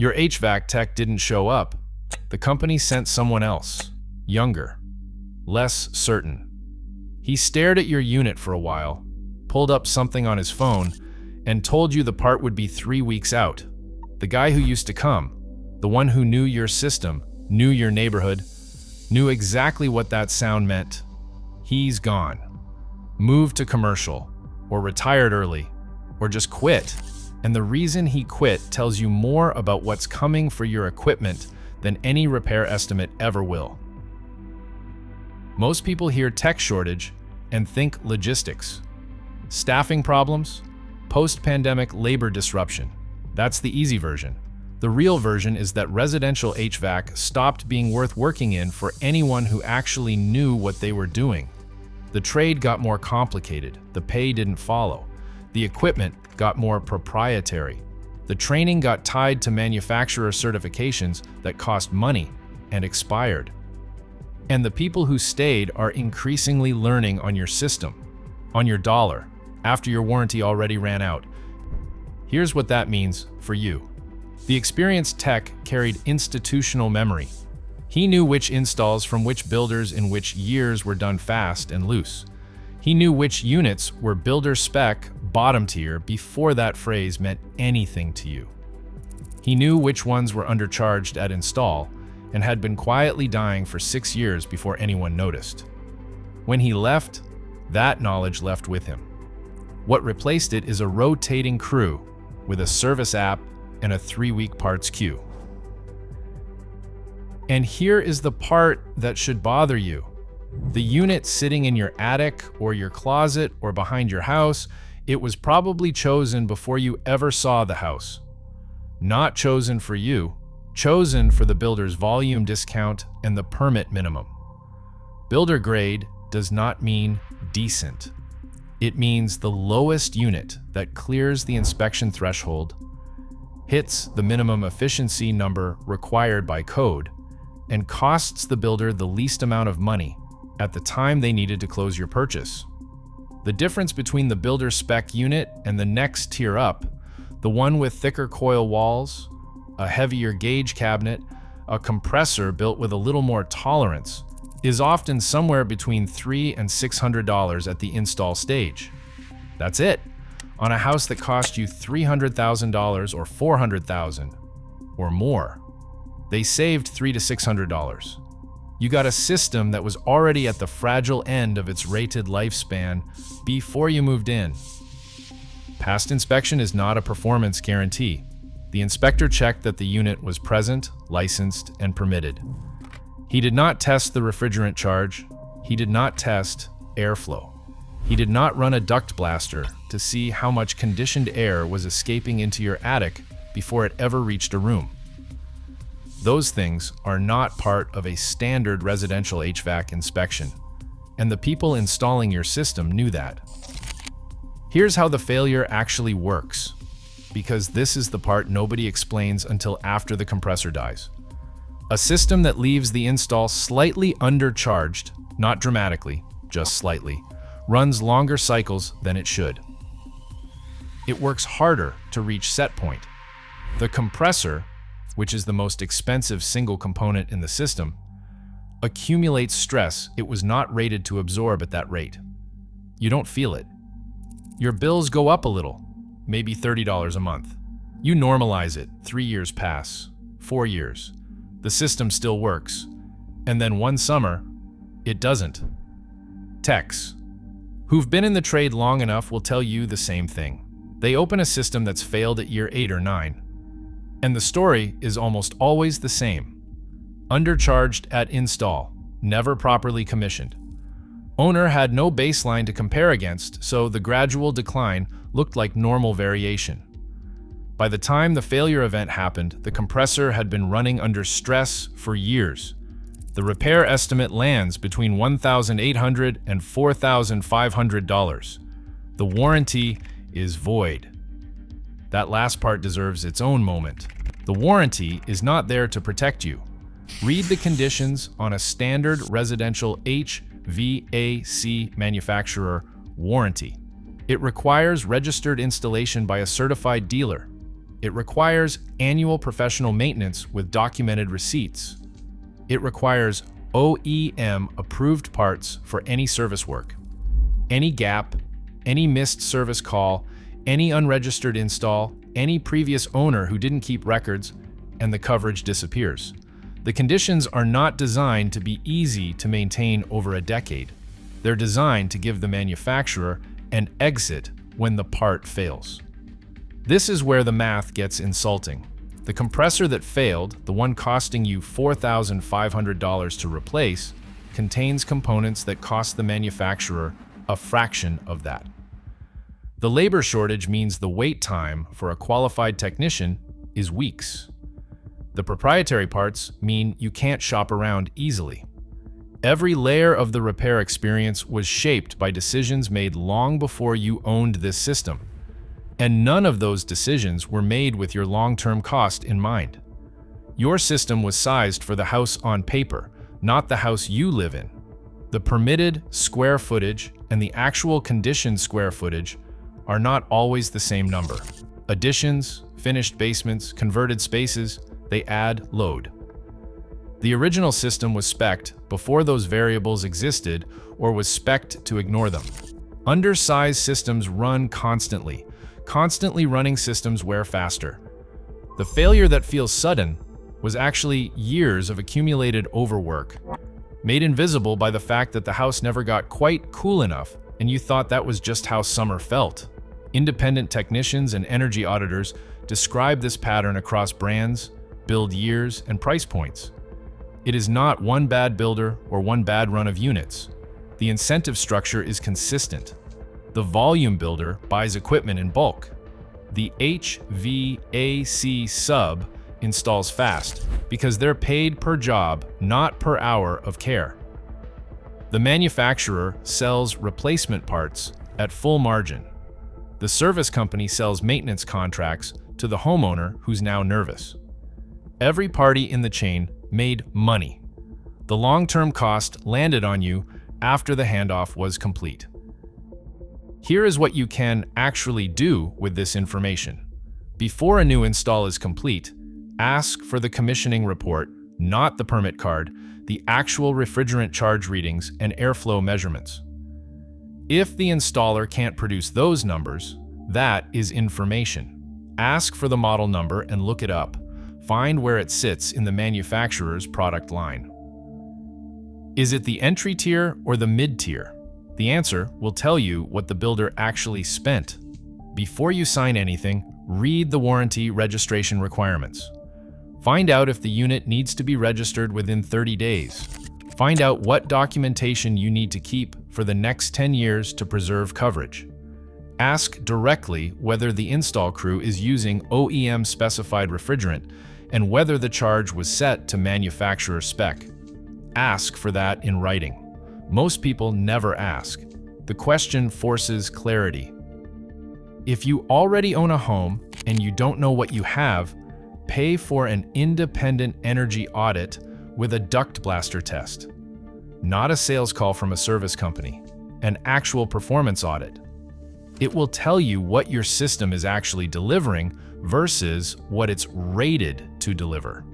Your HVAC tech didn't show up. The company sent someone else, younger, less certain. He stared at your unit for a while, pulled up something on his phone, and told you the part would be 3 weeks out. The guy who used to come, the one who knew your system, knew your neighborhood, knew exactly what that sound meant. He's gone. Moved to commercial, or retired early, or just quit. And the reason he quit tells you more about what's coming for your equipment than any repair estimate ever will. Most people hear tech shortage and think logistics. Staffing problems, post-pandemic labor disruption. That's the easy version. The real version is that residential HVAC stopped being worth working in for anyone who actually knew what they were doing. The trade got more complicated, the pay didn't follow. The equipment got more proprietary. The training got tied to manufacturer certifications that cost money and expired. And the people who stayed are increasingly learning on your system, on your dollar, after your warranty already ran out. Here's what that means for you. The experienced tech carried institutional memory. He knew which installs from which builders in which years were done fast and loose. He knew which units were builder spec, bottom tier, before that phrase meant anything to you. He knew which ones were undercharged at install and had been quietly dying for 6 years before anyone noticed. When he left, that knowledge left with him. What replaced it is a rotating crew with a service app and a 3-week parts queue. And here is the part that should bother you. The unit sitting in your attic or your closet or behind your house, it was probably chosen before you ever saw the house. Not chosen for you, chosen for the builder's volume discount and the permit minimum. Builder grade does not mean decent. It means the lowest unit that clears the inspection threshold, hits the minimum efficiency number required by code, and costs the builder the least amount of money at the time they needed to close your purchase. The difference between the builder spec unit and the next tier up, the one with thicker coil walls, a heavier gauge cabinet, a compressor built with a little more tolerance, is often somewhere between $300 and $600 at the install stage. That's it, on a house that cost you $300,000 or $400,000 or more. They saved $300 to $600. You got a system that was already at the fragile end of its rated lifespan before you moved in. Past inspection is not a performance guarantee. The inspector checked that the unit was present, licensed, and permitted. He did not test the refrigerant charge. He did not test airflow. He did not run a duct blaster to see how much conditioned air was escaping into your attic before it ever reached a room. Those things are not part of a standard residential HVAC inspection, and the people installing your system knew that. Here's how the failure actually works, because this is the part nobody explains until after the compressor dies. A system that leaves the install slightly undercharged, not dramatically, just slightly, runs longer cycles than it should. It works harder to reach set point. The compressor, which is the most expensive single component in the system, accumulates stress it was not rated to absorb at that rate. You don't feel it. Your bills go up a little, maybe $30 a month. You normalize it, 3 years pass, 4 years. The system still works. And then one summer, it doesn't. Techs, who've been in the trade long enough, will tell you the same thing. They open a system that's failed at year 8 or 9. And the story is almost always the same. Undercharged at install, never properly commissioned. Owner had no baseline to compare against, so the gradual decline looked like normal variation. By the time the failure event happened, the compressor had been running under stress for years. The repair estimate lands between $1,800 and $4,500. The warranty is void. That last part deserves its own moment. The warranty is not there to protect you. Read the conditions on a standard residential HVAC manufacturer warranty. It requires registered installation by a certified dealer. It requires annual professional maintenance with documented receipts. It requires OEM-approved parts for any service work. Any gap, any missed service call, any unregistered install, any previous owner who didn't keep records, and the coverage disappears. The conditions are not designed to be easy to maintain over a decade. They're designed to give the manufacturer an exit when the part fails. This is where the math gets insulting. The compressor that failed, the one costing you $4,500 to replace, contains components that cost the manufacturer a fraction of that. The labor shortage means the wait time for a qualified technician is weeks. The proprietary parts mean you can't shop around easily. Every layer of the repair experience was shaped by decisions made long before you owned this system. And none of those decisions were made with your long-term cost in mind. Your system was sized for the house on paper, not the house you live in. The permitted square footage and the actual conditioned square footage are not always the same number. Additions, finished basements, converted spaces, they add load. The original system was spec'd before those variables existed or was spec'd to ignore them. Undersized systems run constantly. Constantly running systems wear faster. The failure that feels sudden was actually years of accumulated overwork, made invisible by the fact that the house never got quite cool enough and you thought that was just how summer felt. Independent technicians and energy auditors describe this pattern across brands, build years, and price points. It is not one bad builder or one bad run of units. The incentive structure is consistent. The volume builder buys equipment in bulk. The HVAC sub installs fast because they're paid per job, not per hour of care. The manufacturer sells replacement parts at full margin. The service company sells maintenance contracts to the homeowner who's now nervous. Every party in the chain made money. The long-term cost landed on you after the handoff was complete. Here is what you can actually do with this information. Before a new install is complete, ask for the commissioning report, not the permit card, the actual refrigerant charge readings and airflow measurements. If the installer can't produce those numbers, that is information. Ask for the model number and look it up. Find where it sits in the manufacturer's product line. Is it the entry tier or the mid-tier? The answer will tell you what the builder actually spent. Before you sign anything, read the warranty registration requirements. Find out if the unit needs to be registered within 30 days. Find out what documentation you need to keep for the next 10 years to preserve coverage. Ask directly whether the install crew is using OEM-specified refrigerant and whether the charge was set to manufacturer spec. Ask for that in writing. Most people never ask. The question forces clarity. If you already own a home and you don't know what you have, pay for an independent energy audit with a duct blaster test. Not a sales call from a service company, an actual performance audit. It will tell you what your system is actually delivering versus what it's rated to deliver.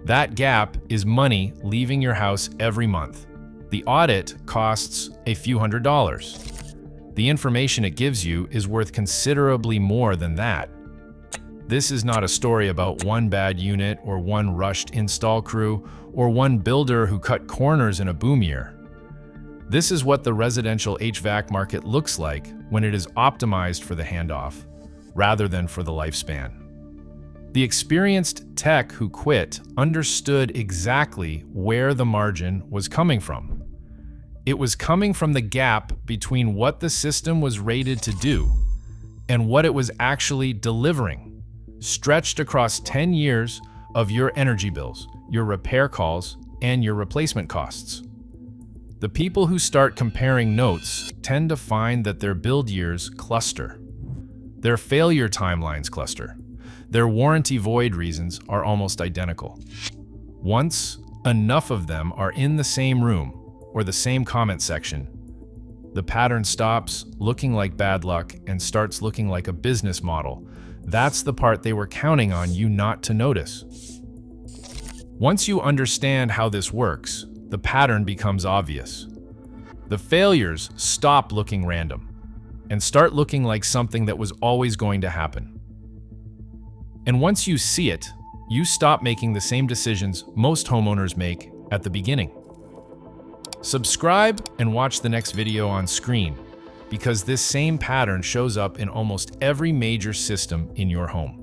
That gap is money leaving your house every month. The audit costs a few $100s. The information it gives you is worth considerably more than that. This is not a story about one bad unit or one rushed install crew or one builder who cut corners in a boom year. This is what the residential HVAC market looks like when it is optimized for the handoff, rather than for the lifespan. The experienced tech who quit understood exactly where the margin was coming from. It was coming from the gap between what the system was rated to do and what it was actually delivering, stretched across 10 years of your energy bills, your repair calls, and your replacement costs. The people who start comparing notes tend to find that their build years cluster. Their failure timelines cluster. Their warranty void reasons are almost identical. Once enough of them are in the same room or the same comment section, the pattern stops looking like bad luck and starts looking like a business model That's the part they were counting on you not to notice. Once you understand how this works, the pattern becomes obvious. The failures stop looking random and start looking like something that was always going to happen. And once you see it, you stop making the same decisions most homeowners make at the beginning. Subscribe and watch the next video on screen, because this same pattern shows up in almost every major system in your home.